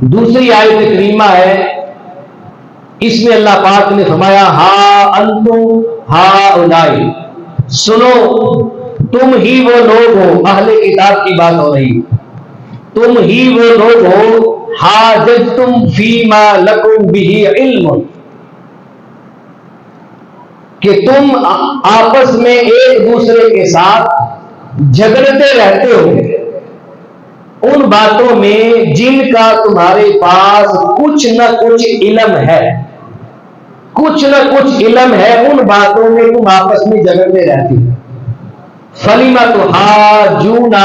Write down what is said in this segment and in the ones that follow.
دوسری آیت کریمہ ہے، اس میں اللہ پاک نے فرمایا ہا انتم ہا اولائے، سنو تم ہی وہ لوگ ہو، اہل کتاب کی بات ہو رہی، تم ہی وہ لوگ ہو حاججتم فیما لکم بہ علم، کہ تم آپس میں ایک دوسرے کے ساتھ جھگڑتے رہتے ہو ان باتوں میں جن کا تمہارے پاس کچھ نہ کچھ علم ہے، کچھ نہ کچھ علم ہے، ان باتوں میں تم آپس میں جھگڑتے رہتے ہو۔ فَلِمَ تُحَاجُّونَ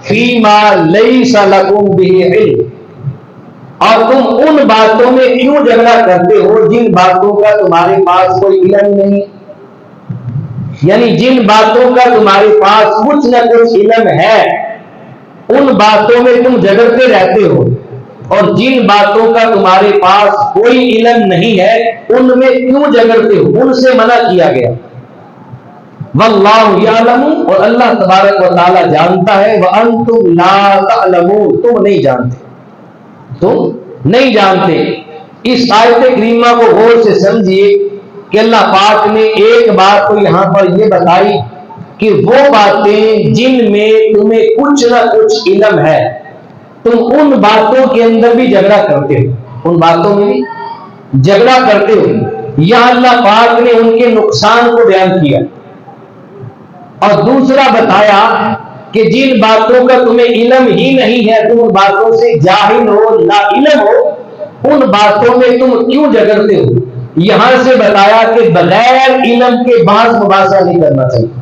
فِيمَا لَيْسَ لَكُمْ بِهِ عِلْمٌ، اور تم ان باتوں میں کیوں جھگڑا کرتے ہو جن باتوں کا تمہارے پاس کوئی علم نہیں، یعنی جن باتوں کا تمہارے پاس کچھ نہ کچھ علم ہے ان باتوں میں تم جھگڑتے رہتے ہو، اور جن باتوں کا تمہارے پاس کوئی علم نہیں ہے ان میں کیوں جھگڑتے ہو، ان سے منع کیا گیا۔ واللہ یعلم، اور اللہ تبارک و تعالی جانتا ہے، وانتم لا تعلمون، تم نہیں جانتے، تم نہیں جانتے۔ اس آیت کریمہ کو غور سے سمجھیے کہ اللہ پاک نے ایک بات تو یہاں پر یہ بتائی کہ وہ باتیں جن میں تمہیں کچھ نہ کچھ علم ہے تم ان باتوں کے اندر بھی جھگڑا کرتے ہو، ان باتوں میں بھی جھگڑا کرتے ہو۔ یہاں اللہ پاک نے ان کے نقصان کو بیان کیا، اور دوسرا بتایا کہ جن باتوں کا تمہیں علم ہی نہیں ہے، تم ان باتوں سے جاہل ہو، لا علم ہو، ان باتوں میں تم کیوں جھگڑتے ہو۔ یہاں سے بتایا کہ بغیر علم کے بحث مباحثہ نہیں کرنا چاہیے،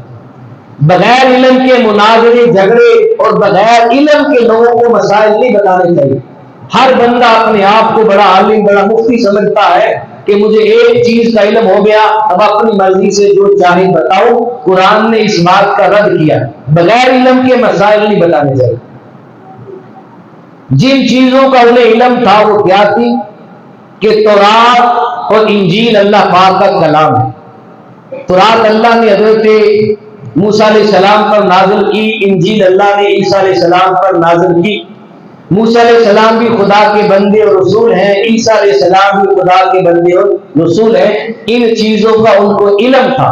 بغیر علم کے مناظرے جھگڑے اور بغیر علم کے لوگوں کو مسائل نہیں بتانے چاہیے۔ ہر بندہ اپنے آپ کو بڑا عالم، بڑا مفتی سمجھتا ہے کہ مجھے ایک چیز کا علم ہو گیا، اب اپنی مرضی سے جو چاہے بتاؤ۔ قرآن نے اس بات کا رد کیا، بغیر علم کے مسائل نہیں بتانے چاہیے۔ جن چیزوں کا انہیں علم تھا وہ کیا تھی کہ تورات اور انجیل اللہ پاک کا کلام ہے۔ تورات اللہ نے حضرت موسیٰ علیہ السلام پر نازل کی، انجیل اللہ نے عیسیٰ علیہ السلام پر نازل کی۔ موسیٰ علیہ السلام بھی خدا کے بندے اور رسول ہیں، عیسیٰ علیہ السلام بھی خدا کے بندے اور رسول ہیں۔ ان چیزوں کا ان کو علم تھا،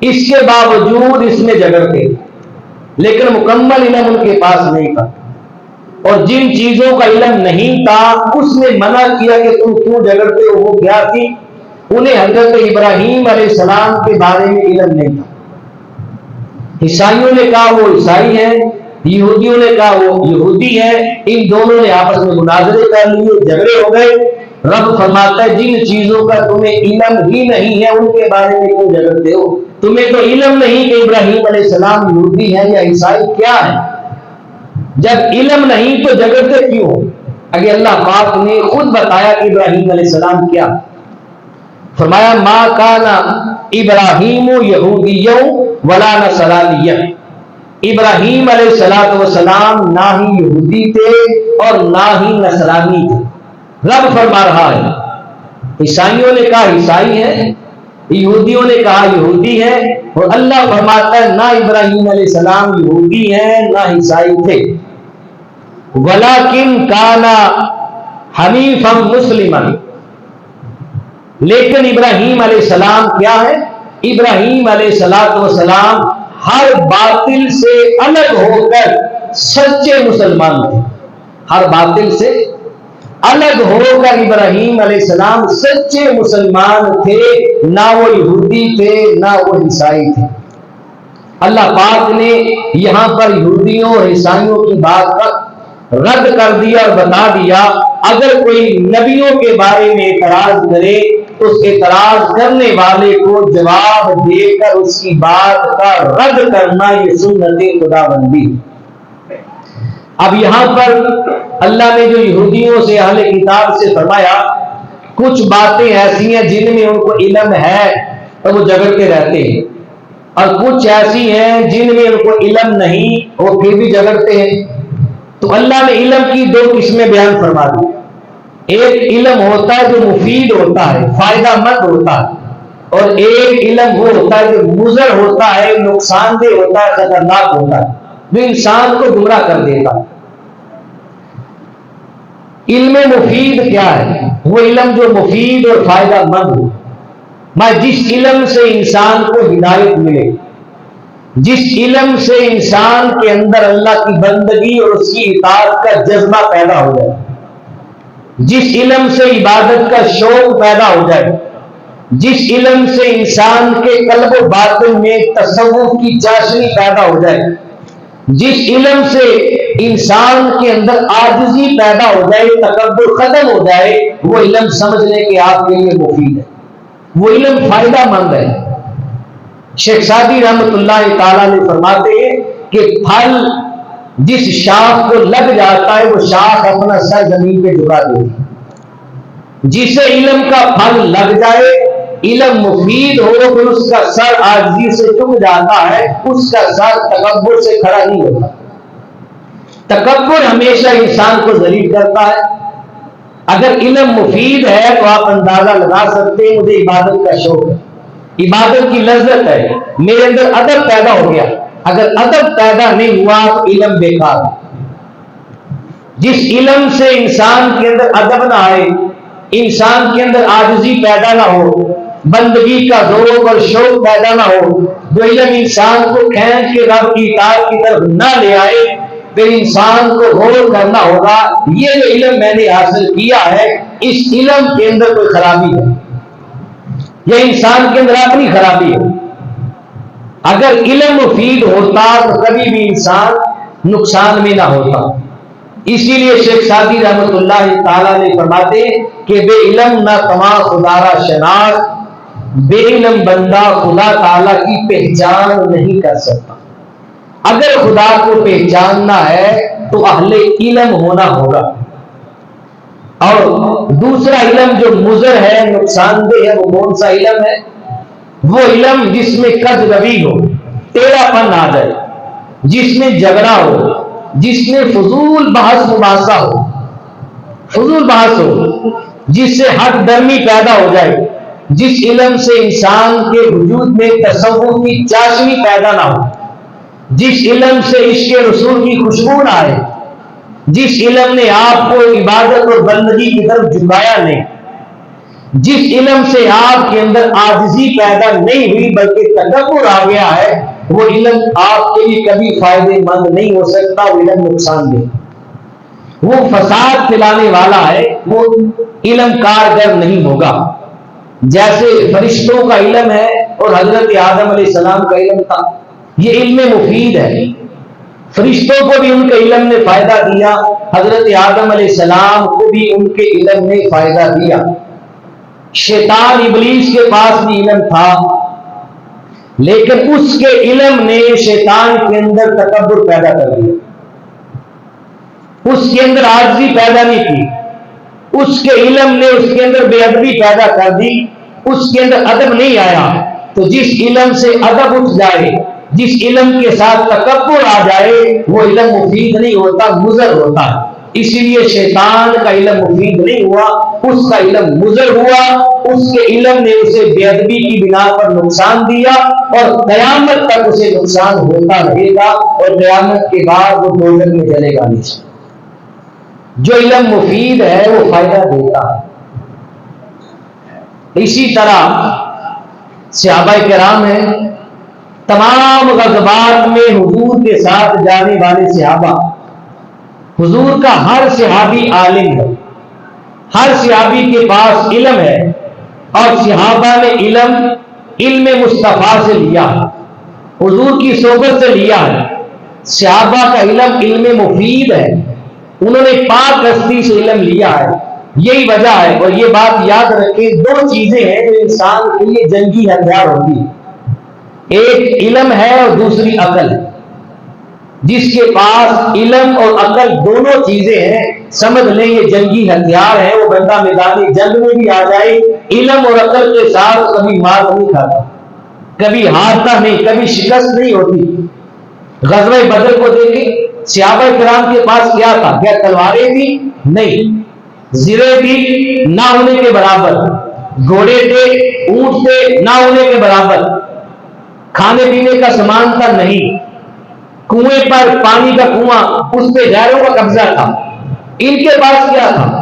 اس کے باوجود اس میں جھگڑتے، لیکن مکمل علم ان کے پاس نہیں تھا، اور جن چیزوں کا علم نہیں تھا اس نے منع کیا کہ تم کیوں جھگڑتے ہو۔ وہ کیا تھی؟ انہیں حضرت ابراہیم علیہ السلام کے بارے میں علم نہیں تھا۔ عیسائیوں نے کہا وہ عیسائی ہیں، یہودیوں نے کہا وہ یہودی ہیں، ان دونوں نے آپس میں مناظرے کر لیے، جھگڑے ہو گئے۔ رب فرماتا ہے جن چیزوں کا تمہیں علم ہی نہیں ہے ان کے بارے میں کیوں جھگڑتے ہو؟ تمہیں تو علم نہیں کہ ابراہیم علیہ السلام یہودی ہیں یا عیسائی کیا ہے، جب علم نہیں تو جھگڑتے کیوں ہو؟ اگر اللہ پاک نے خود بتایا کہ ابراہیم علیہ السلام کیا، فرمایا ما کان ابراہیم یہودیوں ولا نصرانیہ، ابراہیم علیہ السلام نہ ہی یہودی تھے اور نہ ہی نصرانی تھے۔ رب فرما رہا ہے عیسائیوں نے کہا عیسائی ہیں، یہودیوں نے کہا یہودی ہیں، اور اللہ فرماتا ہے نہ ابراہیم علیہ السلام یہودی ہیں نہ عیسائی تھے، ولیکن کانا حنیفا مسلما، لیکن ابراہیم علیہ السلام کیا ہے؟ ابراہیم علیہ السلام ہر باطل سے الگ ہو کر سچے مسلمان تھے، ہر باطل سے الگ ہو کر ابراہیم علیہ السلام سچے مسلمان تھے، نہ وہ یہودی تھے نہ وہ عیسائی تھے۔ اللہ پاک نے یہاں پر یہودیوں اور عیسائیوں کی بات کا رد کر دیا اور بتا دیا اگر کوئی نبیوں کے بارے میں اعتراض کرے تو اس اعتراض کرنے والے کو جواب دے کر اس کی بات کا رد کرنا یہ سنت خدا بندی۔ اب یہاں پر اللہ نے جو یہودیوں سے اہل کتاب سے فرمایا کچھ باتیں ایسی ہیں جن میں ان کو علم ہے تو وہ جھگڑتے رہتے ہیں، اور کچھ ایسی ہیں جن میں ان کو علم نہیں وہ پھر بھی جھگڑتے ہیں۔ تو اللہ نے علم کی دو قسمیں بیان فرما دی، ایک علم ہوتا ہے جو مفید ہوتا ہے، فائدہ مند ہوتا ہے، اور ایک علم وہ ہوتا ہے جو مضر ہوتا ہے، نقصان دہ ہوتا ہے، خطرناک ہوتا ہے، جو انسان کو گمراہ کر دیتا ہے۔ علم مفید کیا ہے؟ وہ علم جو مفید اور فائدہ مند ہو، میں جس علم سے انسان کو ہدایت ملے، جس علم سے انسان کے اندر اللہ کی بندگی اور اس کی اطاعت کا جذبہ پیدا ہو جائے، جس علم سے عبادت کا شوق پیدا ہو جائے، جس علم سے انسان کے قلب و باطن میں تصوف کی چاشنی پیدا ہو جائے، جس علم سے انسان کے اندر عاجزی پیدا ہو جائے، تکبر ختم ہو جائے، وہ علم سمجھ لے کہ آپ کے لیے مفید ہے، وہ علم فائدہ مند ہے۔ شیخ سعدی رحمۃ اللہ تعالیٰ نے فرماتے ہیں کہ پھل جس شاخ کو لگ جاتا ہے وہ شاخ اپنا سر زمین پہ جھکا دیتی ہے، جسے علم کا پھل لگ جائے، علم مفید ہو، پھر اس کا سر عاجزی سے جھک جاتا ہے، اس کا سر تکبر سے کھڑا نہیں ہوتا۔ تکبر ہمیشہ انسان کو ذلیل کرتا ہے۔ اگر علم مفید ہے تو آپ اندازہ لگا سکتے ہیں مجھے عبادت کا شوق ہے، عبادت کی لذت ہے، میرے اندر ادب پیدا ہو گیا۔ اگر ادب پیدا نہیں ہوا تو علم بیکار ہے۔ جس علم سے انسان کے اندر ادب نہ آئے، انسان کے اندر عاجزی پیدا نہ ہو، بندگی کا ذوق اور شوق پیدا نہ ہو، جو علم انسان کو کھینچ کے رب کی اطاعت کی طرف نہ لے آئے، پھر انسان کو غور کرنا ہوگا یہ جو علم میں نے حاصل کیا ہے اس علم کے اندر کوئی خرابی ہے، یہ انسان کے اندر اپنی خرابی ہے۔ اگر علم مفید ہوتا تو کبھی بھی انسان نقصان میں نہ ہوتا۔ اسی لیے شیخ سعدی رحمۃ اللہ تعالیٰ نے فرماتے کہ بے علم نہ تما خدا را شناخت، بے علم بندہ خدا تعالیٰ کی پہچان نہیں کر سکتا۔ اگر خدا کو پہچاننا ہے تو اہل علم ہونا ہوگا۔ اور دوسرا علم جو مضر ہے، نقصان دہ ہے، وہ کون سا علم ہے؟ وہ علم جس میں کج روی ہو، ٹیڑھا پن آ جائے، جس میں جھگڑا ہو، جس میں فضول بحث مباحثہ ہو، فضول بحث ہو، جس سے حق درمی پیدا ہو جائے، جس علم سے انسان کے وجود میں تصوف کی چاشنی پیدا نہ ہو، جس علم سے عشق رسول کی خوشبو نہ آئے، جس علم نے آپ کو عبادت اور بندگی کی طرف جھکایا نہیں، جس علم سے آپ کے اندر عاجزی پیدا نہیں ہوئی بلکہ تکبر آ گیا ہے، وہ علم آپ کے لیے کبھی فائدے مند نہیں ہو سکتا، وہ علم نقصان دہ، وہ فساد پھیلانے والا ہے، وہ علم کارگر نہیں ہوگا۔ جیسے فرشتوں کا علم ہے اور حضرت آدم علیہ السلام کا علم تھا، یہ علم مفید ہے۔ فرشتوں کو بھی ان کے علم نے فائدہ دیا، حضرت آدم علیہ السلام کو بھی ان کے علم نے فائدہ دیا۔ شیطان ابلیس کے پاس بھی علم تھا، لیکن اس کے علم نے شیطان کے اندر تکبر پیدا کر دیا، اس کے اندر عاجزی پیدا نہیں کی، اس کے علم نے اس کے اندر بے ادبی پیدا کر دی، اس کے اندر ادب نہیں آیا۔ تو جس علم سے ادب اٹھ جائے، جس علم کے ساتھ تکبر آ جائے، وہ علم مفید نہیں ہوتا، مضر ہوتا ہے۔ اسی لیے شیطان کا علم مفید نہیں ہوا، اس کا علم مضر ہوا، اس کے علم نے اسے بے ادبی کی بنا پر نقصان دیا، اور قیامت تک اسے نقصان ہوتا رہے گا، اور قیامت کے بعد وہ دوزخ میں جلے گا نہیں۔ جو علم مفید ہے وہ فائدہ دیتا ہے۔ اسی طرح صحابہ کرام ہیں، تمام غزوات میں حضور کے ساتھ جانے والے صحابہ، حضور کا ہر صحابی عالم ہے، ہر صحابی کے پاس علم ہے، اور صحابہ نے علم مصطفیٰ سے لیا ہے، حضور کی صحبت سے لیا ہے۔ صحابہ کا علم مفید ہے، انہوں نے پاک ہستی سے علم لیا ہے، یہی وجہ ہے۔ اور یہ بات یاد رکھیں، دو چیزیں ہیں جو انسان کے لیے جنگی ہتھیار ہوتی ہے، ایک علم ہے اور دوسری عقل ہے۔ جس کے پاس علم اور عقل دونوں چیزیں ہیں، سمجھ لیں یہ جنگی ہتھیار ہے، وہ بندہ میدانی جنگ میں بھی آ جائے، علم اور عقل کے ساتھ کبھی مار نہیں کھاتا، کبھی ہارتا نہیں، کبھی شکست نہیں ہوتی۔ غزوہ بدر کو دیکھیں، صحابہ کرام کے پاس کیا تھا؟ کیا تلواریں تھی؟ نہیں۔ زرے تھی؟ نہ ہونے کے برابر۔ گھوڑے تھے؟ اونٹ تھے؟ نہ ہونے کے برابر۔ کھانے پینے کا سامان تھا؟ نہیں۔ کنویں پر پانی کا کنواں، اس پہ غیروں کا قبضہ تھا۔ ان کے پاس کیا تھا؟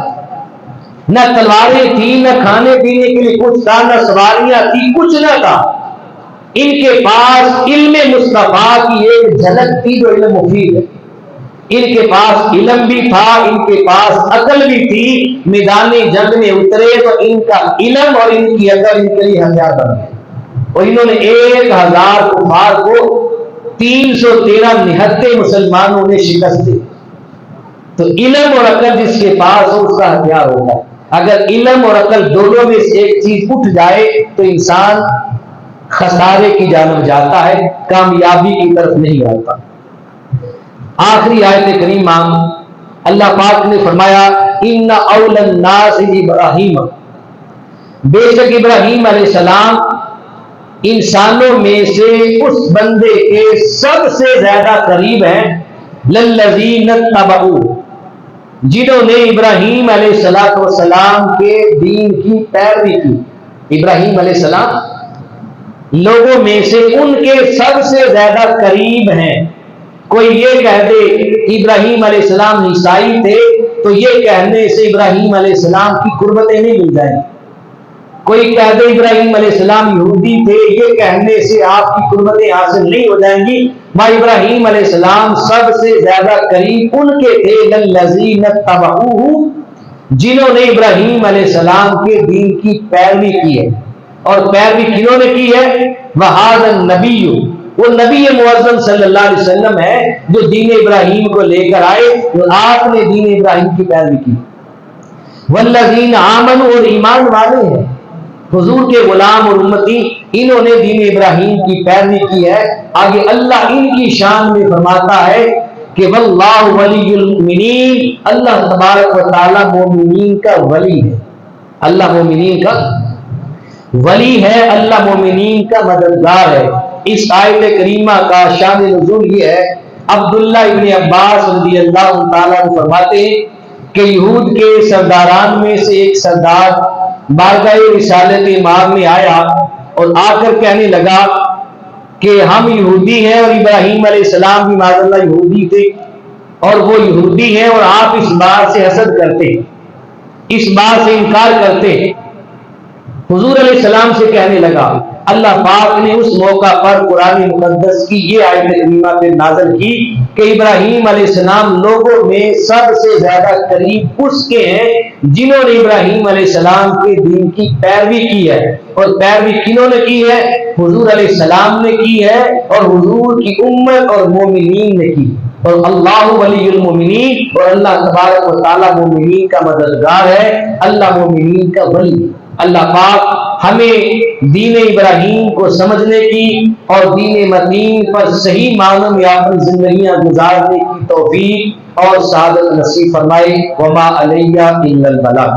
نہ تلواریں تھی، نہ کھانے پینے کے لیے کچھ تھا، نہ سواریاں تھی، کچھ نہ تھا۔ ان کے پاس علم مصطفیٰ کی ایک جھلک تھی جو علم مفید ہے۔ ان کے پاس علم بھی تھا، ان کے پاس عقل بھی تھی۔ میدان جنگ میں اترے تو ان کا علم اور ان کی عقل ان کے لیے ہتھیار بن گئے، اور انہوں نے 1000 کفار کو 313 نہتے مسلمانوں نے شکست دی۔ تو علم اور عقل جس کے پاس ہو اس کا ہتھیار ہوتا ہے۔ اگر علم اور عقل دونوں میں سے ایک چیز اٹھ جائے تو انسان خسارے کی جانب جاتا ہے، کامیابی کی طرف نہیں آتا۔ آخری آیت کریمہ اللہ پاک نے فرمایا ان اول الناس ابراہیم، بے شک ابراہیم علیہ السلام انسانوں میں سے اس بندے کے سب سے زیادہ قریب ہیں، للذین اتبعوا، جنہوں نے ابراہیم علیہ السلام کے دین کی پیروی کی۔ ابراہیم علیہ السلام لوگوں میں سے ان کے سب سے زیادہ قریب ہیں۔ کوئی یہ کہہ دے کہ ابراہیم علیہ السلام عیسائی تھے تو یہ کہنے سے ابراہیم علیہ السلام کی قربتیں نہیں مل جائیں۔ کوئی کہہ دے ابراہیم علیہ السلام یہودی تھے، یہ کہنے سے آپ کی قربتیں حاصل نہیں ہو جائیں گی۔ ابراہیم علیہ السلام سب سے زیادہ قریب ان کے تھے، للذین اتبعوہ، جنہوں نے ابراہیم علیہ السلام کے دین کی پیروی کی ہے۔ اور پیروی کنہوں نے کی ہے؟ وَهَذَا النَّبِيُّ، وہ نبی معظم صلی اللہ علیہ وسلم ہے جو دین ابراہیم کو لے کر آئے، اور آپ نے دین ابراہیم کی پیروی کی۔ والذین آمنوا، اور ایمان والے ہیں حضور کے غلام اور امتی، انہوں نے دین ابراہیم کی پیروی کی ہے۔ آگے اللہ ان کی شان میں فرماتا ہے کہ واللہ ولی المؤمنین، اللہ تبارک و تعالی مومنین کا ولی ہے۔ اللہ مومنین کا ولی ہے، اللہ مومنین کا مددگار ہے۔ اس آیت کریمہ کا شان نزول یہ ہے، عبداللہ ابن عباس رضی اللہ تعالیٰ عنہ فرماتے ہیں کہ یہود کے سرداران میں سے ایک سردار بارگاہ رسالت امام میں آیا اور آ کر کہنے لگا کہ ہم یہودی ہیں اور ابراہیم علیہ السلام بھی معاذ اللہ یہودی تھے، اور وہ یہودی ہیں اور آپ اس بات سے حسد کرتے ہیں، اس بات سے انکار کرتے ہیں۔ حضور علیہ السلام سے کہنے لگا، اللہ پاک نے اس موقع پر قرآن مقدس کی یہ آیت کریمہ پہ نازل کی کہ ابراہیم علیہ السلام لوگوں میں سب سے زیادہ قریب اس کے ہیں جنہوں نے ابراہیم علیہ السلام کے دین کی پیروی کی ہے۔ اور پیروی کنہوں نے کی ہے؟ حضور علیہ السلام نے کی ہے، اور حضور کی امت اور مومنین نے کی۔ اور اللہ ولی المومنین، اور اللہ تبارک و تعالی مومنین کا مددگار ہے، اللہ مومنین کا ولی۔ اللہ پاک ہمیں دین ابراہیم کو سمجھنے کی اور دین متین پر صحیح معنوں میں اپنی زندگیاں گزارنے کی توفیق اور سعادت نصیب فرمائے۔ وما علیہ الا البلاغ۔